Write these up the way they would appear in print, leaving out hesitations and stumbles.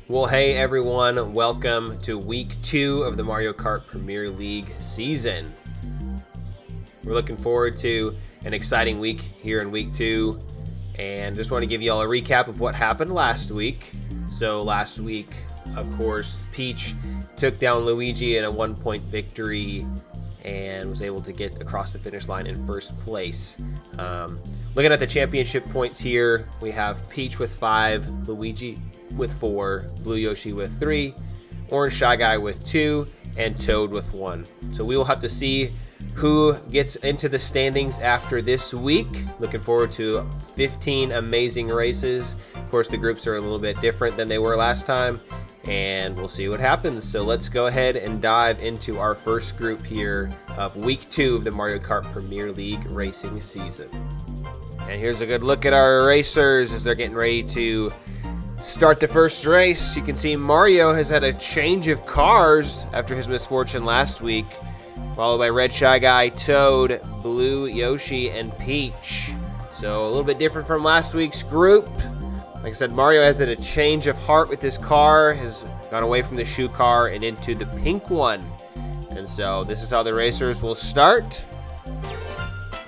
Well, hey everyone, welcome to week 2 of the Mario Kart Premier League season. We're looking forward to an exciting week here in week 2, and just want to give you all a recap of what happened last week. So last week, of course, Peach took down Luigi in a 1-point victory and was able to get across the finish line in first place. Looking at the championship points here, we have Peach with 5, Luigi with 4, Blue Yoshi with 3, Orange Shy Guy with 2, and Toad with 1. So we will have to see who gets into the standings after this week. Looking forward to 15 amazing races. Of course, the groups are a little bit different than they were last time, and we'll see what happens. So let's go ahead and dive into our first group here of week 2 of the Mario Kart Premier League racing season. And here's a good look at our racers as they're getting ready to start the first race. You can see Mario has had a change of cars after his misfortune last week, followed by Red Shy Guy, Toad, Blue Yoshi, and Peach. So a little bit different from last week's group. Like I said, Mario has had a change of heart with his car, has gone away from the shoe car and into the pink one. And so this is how the racers will start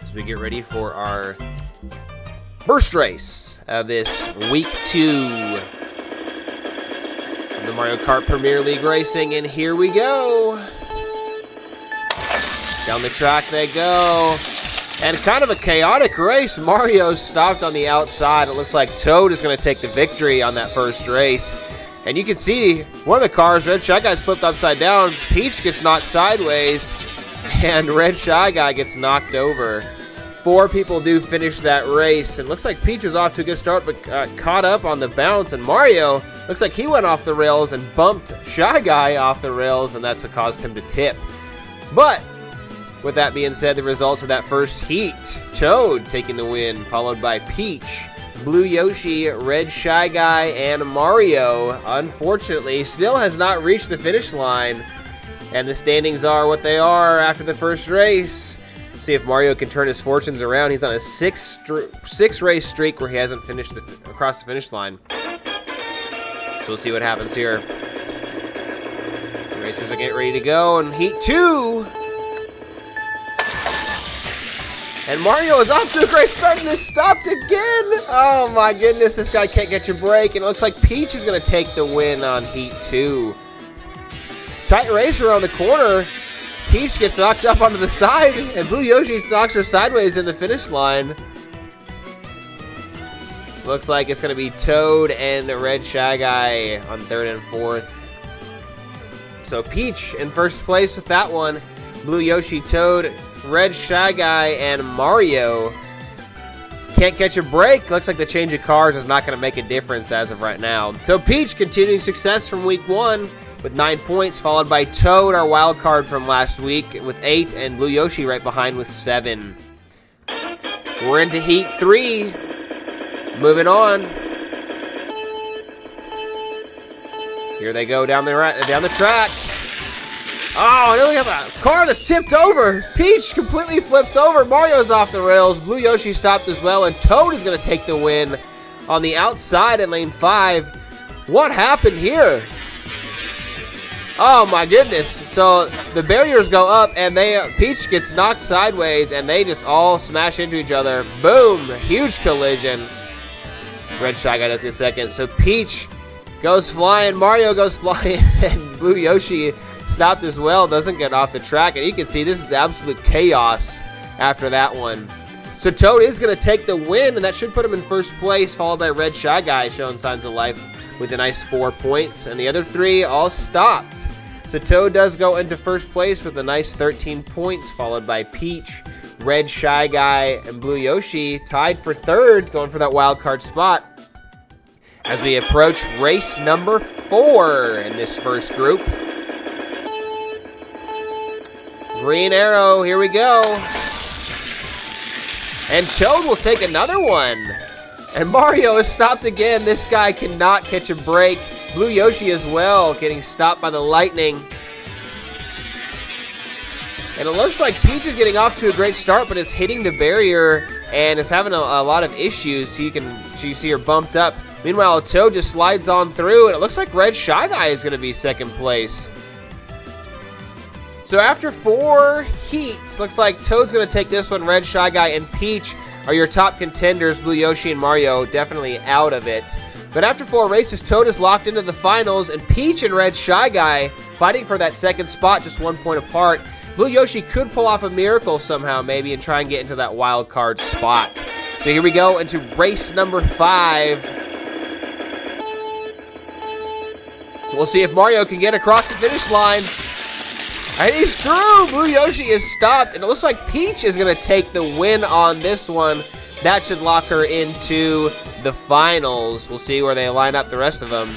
as we get ready for our first race of this week 2 of the Mario Kart Premier League racing, and here we go. Down the track they go, and kind of a chaotic race. Mario stopped on the outside. It looks like Toad is going to take the victory on that first race, and you can see one of the cars, Red Shy Guy, slipped upside down. Peach gets knocked sideways, and Red Shy Guy gets knocked over. 4 people do finish that race, and looks like Peach was off to a good start, but caught up on the bounce, and Mario looks like he went off the rails and bumped Shy Guy off the rails, and that's what caused him to tip. But with that being said, the results of that first heat: Toad taking the win, followed by Peach, Blue Yoshi, Red Shy Guy, and Mario, unfortunately, still has not reached the finish line, and the standings are what they are after the first race. See if Mario can turn his fortunes around. He's on a 6 race streak where he hasn't finished across the finish line. So we'll see what happens here. The racers are getting ready to go in Heat 2. And Mario is off to a great start and is stopped again. Oh my goodness, this guy can't get your break. And it looks like Peach is going to take the win on Heat 2. Tight race around the corner. Peach gets knocked up onto the side, and Blue Yoshi knocks her sideways in the finish line. Looks like it's going to be Toad and Red Shy Guy on 3rd and 4th. So Peach in first place with that one. Blue Yoshi, Toad, Red Shy Guy, and Mario can't catch a break. Looks like the change of cars is not going to make a difference as of right now. So Peach continuing success from week 1. With 9 points, followed by Toad, our wild card from last week, with 8, and Blue Yoshi right behind with 7. We're into Heat 3. Moving on. Here they go down the track. Oh, and then we have a car that's tipped over. Peach completely flips over. Mario's off the rails. Blue Yoshi stopped as well, and Toad is going to take the win on the outside in lane 5. What happened here? Oh my goodness. So the barriers go up, and Peach gets knocked sideways, and they just all smash into each other. Boom. Huge collision. Red Shy Guy does get second. So Peach goes flying, Mario goes flying, and Blue Yoshi stopped as well, doesn't get off the track. And you can see this is the absolute chaos after that one. So Toad is going to take the win, and that should put him in first place, followed by Red Shy Guy showing signs of life with a nice 4 points, and the other 3 all stopped. So Toad does go into first place with a nice 13 points, followed by Peach, Red Shy Guy, and Blue Yoshi tied for 3rd, going for that wild card spot. As we approach race number 4 in this first group. Green arrow, here we go. And Toad will take another one. And Mario is stopped again. This guy cannot catch a break. Blue Yoshi as well, getting stopped by the lightning. And it looks like Peach is getting off to a great start, but it's hitting the barrier and is having a lot of issues. So you see her bumped up. Meanwhile, Toad just slides on through, and it looks like Red Shy Guy is going to be second place. So after 4 heats, looks like Toad's going to take this one. Red Shy Guy and Peach are your top contenders. Blue Yoshi and Mario definitely out of it. But after 4 races, Toad is locked into the finals, and Peach and Red Shy Guy fighting for that second spot, just 1 point apart. Blue Yoshi could pull off a miracle somehow, maybe, and try and get into that wild card spot. So here we go into race number 5. We'll see if Mario can get across the finish line. And he's through! Blue Yoshi is stopped, and it looks like Peach is going to take the win on this one. That should lock her into the finals. We'll see where they line up the rest of them.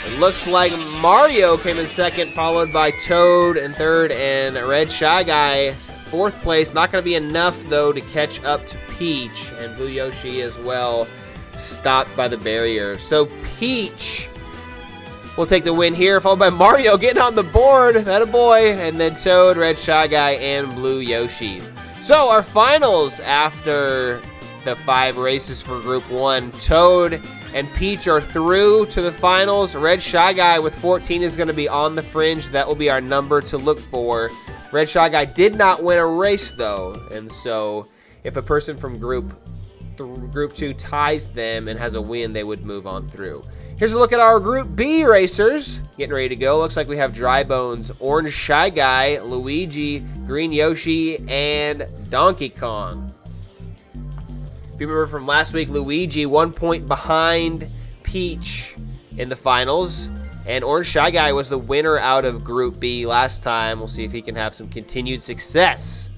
It looks like Mario came in second, followed by Toad in third, and Red Shy Guy fourth place. Not going to be enough, though, to catch up to Peach, and Blue Yoshi as well, stopped by the barrier. So Peach will take the win here, followed by Mario getting on the board. That boy. And then Toad, Red Shy Guy, and Blue Yoshi. So our finals after the 5 races for Group 1. Toad and Peach are through to the finals. Red Shy Guy with 14 is going to be on the fringe. That will be our number to look for. Red Shy Guy did not win a race, though. And so if a person from Group 2 ties them and has a win, they would move on through. Here's a look at our Group B racers. Getting ready to go. Looks like we have Dry Bones, Orange Shy Guy, Luigi, Green Yoshi, and Donkey Kong. If you remember from last week, Luigi 1 point behind Peach in the finals. And Orange Shy Guy was the winner out of Group B last time. We'll see if he can have some continued success.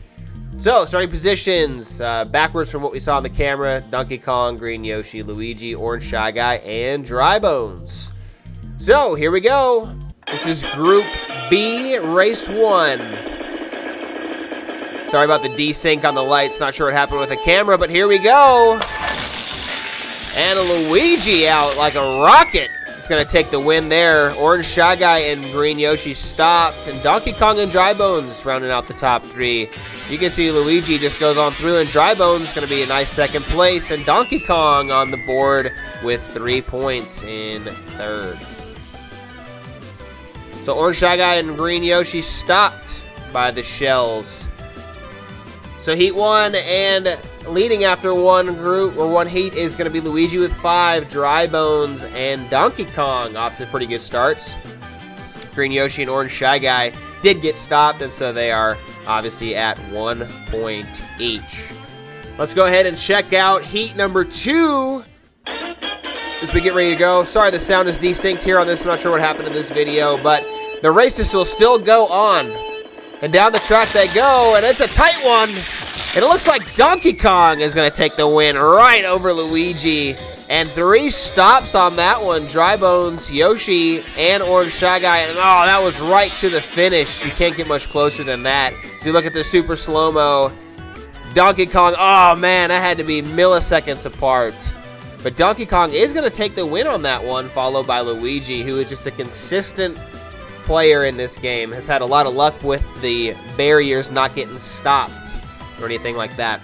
So, starting positions, backwards from what we saw on the camera, Donkey Kong, Green Yoshi, Luigi, Orange Shy Guy, and Dry Bones. So, here we go. This is Group B, Race 1. Sorry about the desync on the lights. Not sure what happened with the camera, but here we go. And Luigi out like a rocket. He's going to take the win there. Orange Shy Guy and Green Yoshi stopped. And Donkey Kong and Dry Bones rounding out the top 3. You can see Luigi just goes on through, and Dry Bones going to be a nice second place. And Donkey Kong on the board with 3 points in third. So Orange Shy Guy and Green Yoshi stopped by the shells. So Heat 1 and leading after one heat is going to be Luigi with 5, Dry Bones, and Donkey Kong off to pretty good starts. Green Yoshi and Orange Shy Guy did get stopped, and so they are obviously at 1 point each. Let's go ahead and check out Heat number 2 as we get ready to go. Sorry, the sound is desynced here on this. I'm not sure what happened in this video, but the races will still go on. And down the track they go, and it's a tight one. And it looks like Donkey Kong is going to take the win right over Luigi. And 3 stops on that one. Dry Bones, Yoshi, and Orange Shy Guy. And oh, that was right to the finish. You can't get much closer than that. So you look at the super slow-mo. Donkey Kong, oh man, that had to be milliseconds apart. But Donkey Kong is going to take the win on that one, followed by Luigi, who is just a consistent player in this game. Has had a lot of luck with the barriers not getting stopped or anything like that.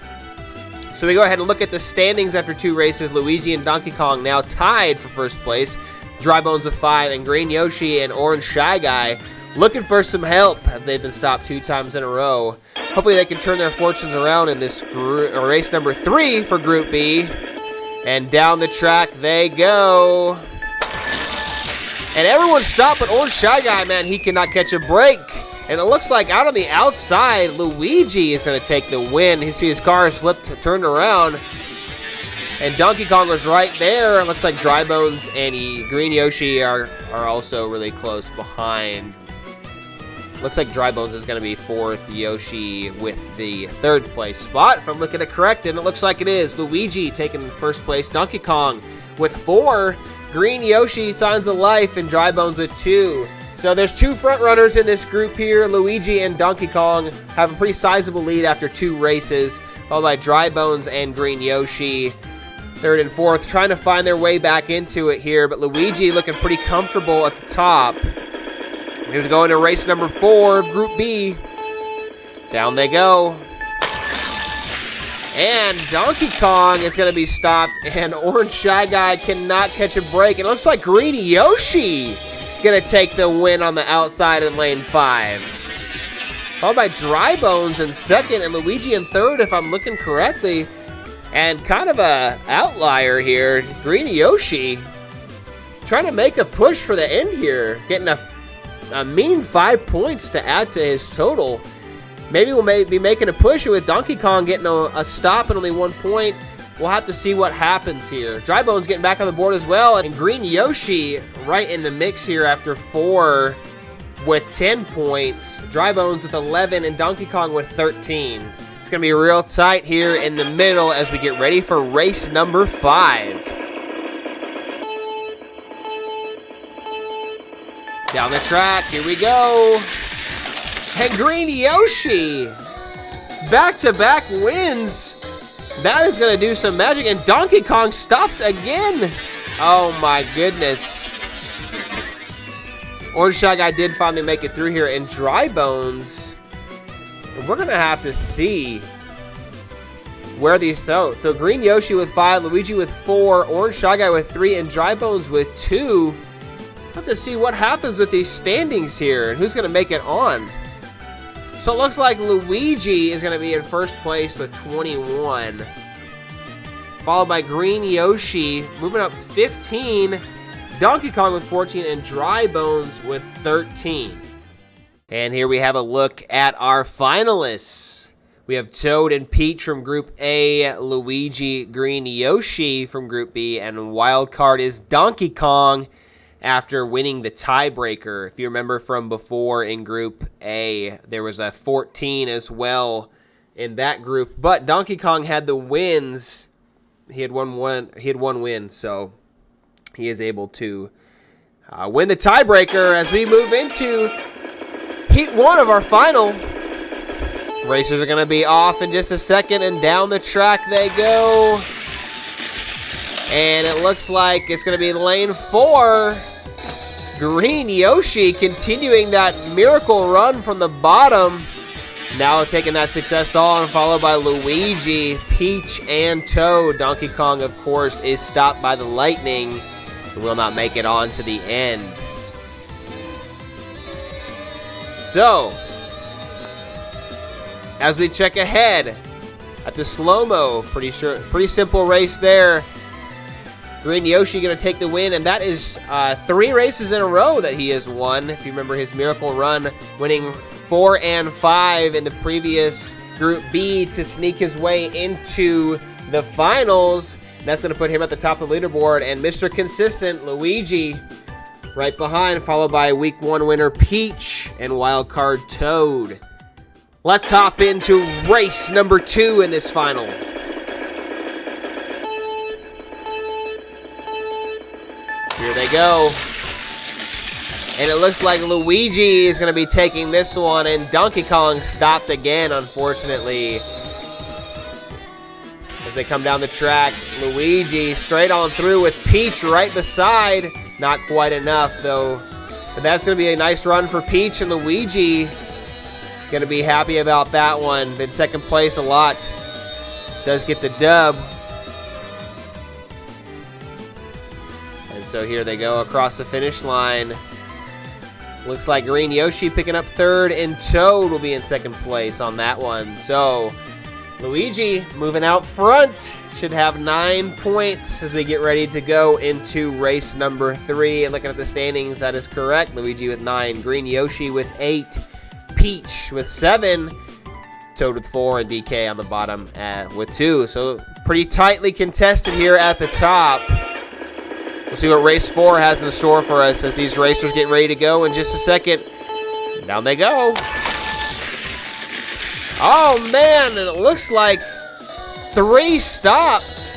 So we go ahead and look at the standings after 2 races. Luigi and Donkey Kong now tied for first place. Dry Bones with 5, and Green Yoshi and Orange Shy Guy looking for some help as they've been stopped 2 times in a row. Hopefully they can turn their fortunes around in this race number 3 for Group B. And down the track they go. And everyone's stopped, but Orange Shy Guy, man, he cannot catch a break. And it looks like out on the outside, Luigi is going to take the win. You see his car turned around. And Donkey Kong was right there. It looks like Dry Bones and Green Yoshi are also really close behind. Looks like Dry Bones is going to be 4th, Yoshi with the 3rd place spot. If I'm looking at it correct, and it looks like it is. Luigi taking 1st place. Donkey Kong with 4. Green Yoshi, Signs of Life, and Dry Bones with 2. So there's 2 front runners in this group here. Luigi and Donkey Kong have a pretty sizable lead after 2 races, followed by Dry Bones and Green Yoshi, 3rd and 4th, trying to find their way back into it here. But Luigi looking pretty comfortable at the top. Here we go into race number 4 of Group B. Down they go. And Donkey Kong is going to be stopped, and Orange Shy Guy cannot catch a break. It looks like Green Yoshi going to take the win on the outside in lane 5. Followed by Dry Bones in second and Luigi in third, if I'm looking correctly. And kind of a outlier here, Green Yoshi trying to make a push for the end here, getting a mean 5 points to add to his total. Maybe we'll be making a push with Donkey Kong getting a stop and only 1 point. We'll have to see what happens here. Dry Bones getting back on the board as well, and Green Yoshi right in the mix here after 4 with 10 points. Dry Bones with 11 and Donkey Kong with 13. It's going to be real tight here in the middle as we get ready for race number 5. Down the track, here we go. And Green Yoshi, back-to-back wins. That is going to do some magic. And Donkey Kong stopped again. Oh, my goodness. Orange Shy Guy did finally make it through here. And Dry Bones, we're going to have to see where these go. So Green Yoshi with 5, Luigi with 4, Orange Shy Guy with 3, and Dry Bones with 2. Let's just see what happens with these standings here and who's going to make it on. So it looks like Luigi is going to be in first place with 21. Followed by Green Yoshi, moving up to 15. Donkey Kong with 14 and Dry Bones with 13. And here we have a look at our finalists. We have Toad and Peach from Group A, Luigi, Green Yoshi from Group B, and wild card is Donkey Kong after winning the tiebreaker. If you remember from before in Group A, there was a 14 as well in that group. But Donkey Kong had the wins. He had one win, so he is able to win the tiebreaker as we move into Heat 1 of our final. Racers are going to be off in just a second, and down the track they go. And it looks like it's going to be lane 4. Green Yoshi continuing that miracle run from the bottom. Now taking that success on, followed by Luigi, Peach, and Toad. Donkey Kong, of course, is stopped by the lightning and will not make it on to the end. So, as we check ahead at the slow-mo, pretty simple race there. Green Yoshi going to take the win, and that is 3 races in a row that he has won. If you remember his miracle run, winning 4 and 5 in the previous Group B to sneak his way into the finals. That's going to put him at the top of the leaderboard, and Mr. Consistent, Luigi, right behind, followed by Week 1 winner Peach and wildcard Toad. Let's hop into race number 2 in this final. Here they go. And it looks like Luigi is going to be taking this one, and Donkey Kong stopped again, unfortunately. As they come down the track, Luigi straight on through with Peach right beside. Not quite enough, though. But that's going to be a nice run for Peach, and Luigi going to be happy about that one. Been second place a lot. Does get the dub. And so here they go across the finish line. Looks like Green Yoshi picking up third, and Toad will be in second place on that one. So Luigi moving out front. Should have 9 points as we get ready to go into race number 3. And looking at the standings, that is correct. Luigi with 9, Green Yoshi with 8, Peach with 7, Toad with 4, and DK on the bottom with 2. So pretty tightly contested here at the top. We'll see what race 4 has in store for us as these racers get ready to go in just a second. Down they go. Oh, man, and it looks like 3 stopped.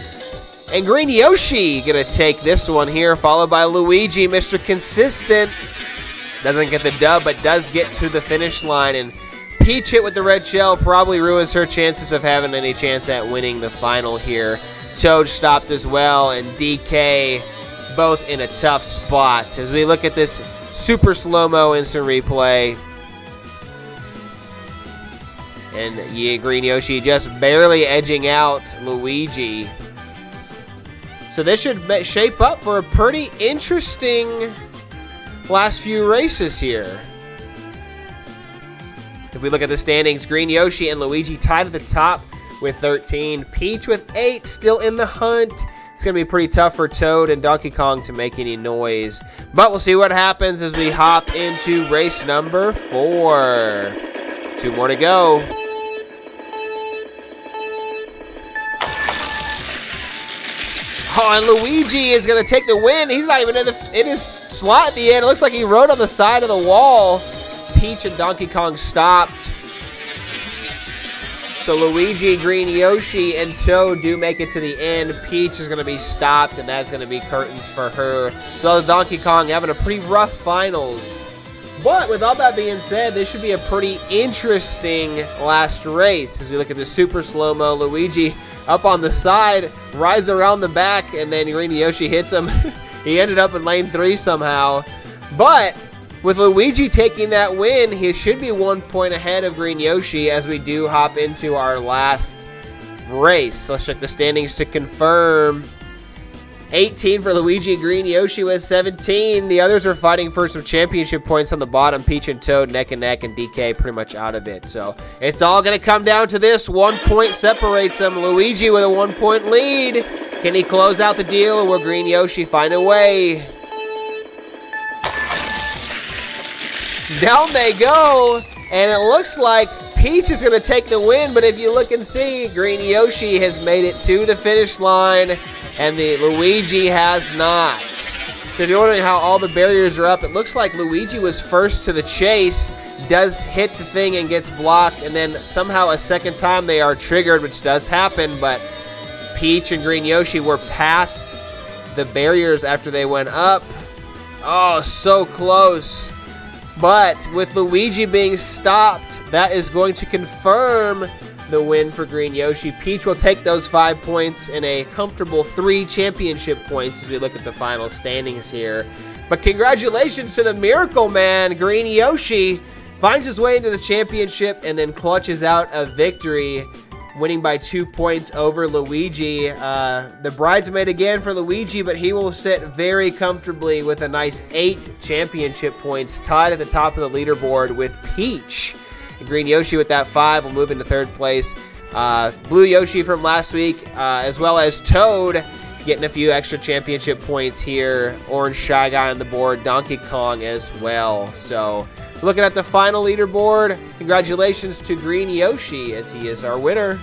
And Green Yoshi going to take this one here, followed by Luigi, Mr. Consistent. Doesn't get the dub, but does get to the finish line. And Peach hit with the red shell probably ruins her chances of having any chance at winning the final here. Toad stopped as well, and DK both in a tough spot. As we look at this super slow-mo instant replay, And Green Yoshi just barely edging out Luigi. So this should shape up for a pretty interesting last few races here. If we look at the standings, Green Yoshi and Luigi tied at the top with 13. Peach with 8, still in the hunt. It's going to be pretty tough for Toad and Donkey Kong to make any noise. But we'll see what happens as we hop into race number 4. 2 more to go. Oh, and Luigi is going to take the win. He's not even in his slot at the end. It looks like he rode on the side of the wall. Peach and Donkey Kong stopped. So Luigi, Green Yoshi, and Toad do make it to the end. Peach is going to be stopped, and that's going to be curtains for her. So as Donkey Kong having a pretty rough finals. But with all that being said, this should be a pretty interesting last race. As we look at the super slow-mo, Luigi up on the side, rides around the back, and then Green Yoshi hits him. He ended up in lane 3 somehow. But with Luigi taking that win, he should be 1 point ahead of Green Yoshi as we do hop into our last race. Let's check the standings to confirm. 18 for Luigi, Green Yoshi with 17. The others are fighting for some championship points on the bottom. Peach and Toad neck and neck, and DK pretty much out of it. So it's all going to come down to this. 1 point separates them. Luigi with a 1 point lead. Can he close out the deal, or will Green Yoshi find a way? Down they go, and it looks like Peach is going to take the win, but if you look and see, Green Yoshi has made it to the finish line, and the Luigi has not. So if you're wondering how all the barriers are up, it looks like Luigi was first to the chase, does hit the thing and gets blocked, and then somehow a second time they are triggered, which does happen, but Peach and Green Yoshi were past the barriers after they went up. Oh, so close. But with Luigi being stopped, that is going to confirm the win for Green Yoshi. Peach will take those 5 points and a comfortable 3 championship points as we look at the final standings here. But congratulations to the Miracle Man. Green Yoshi finds his way into the championship and then clutches out a victory, winning by 2 points over Luigi. The bridesmaid again for Luigi, but he will sit very comfortably with a nice 8 championship points, tied at the top of the leaderboard with Peach. And Green Yoshi with that 5 will move into 3rd place. Blue Yoshi from last week, as well as Toad, getting a few extra championship points here. Orange Shy Guy on the board, Donkey Kong as well. So looking at the final leaderboard, congratulations to Green Yoshi as he is our winner.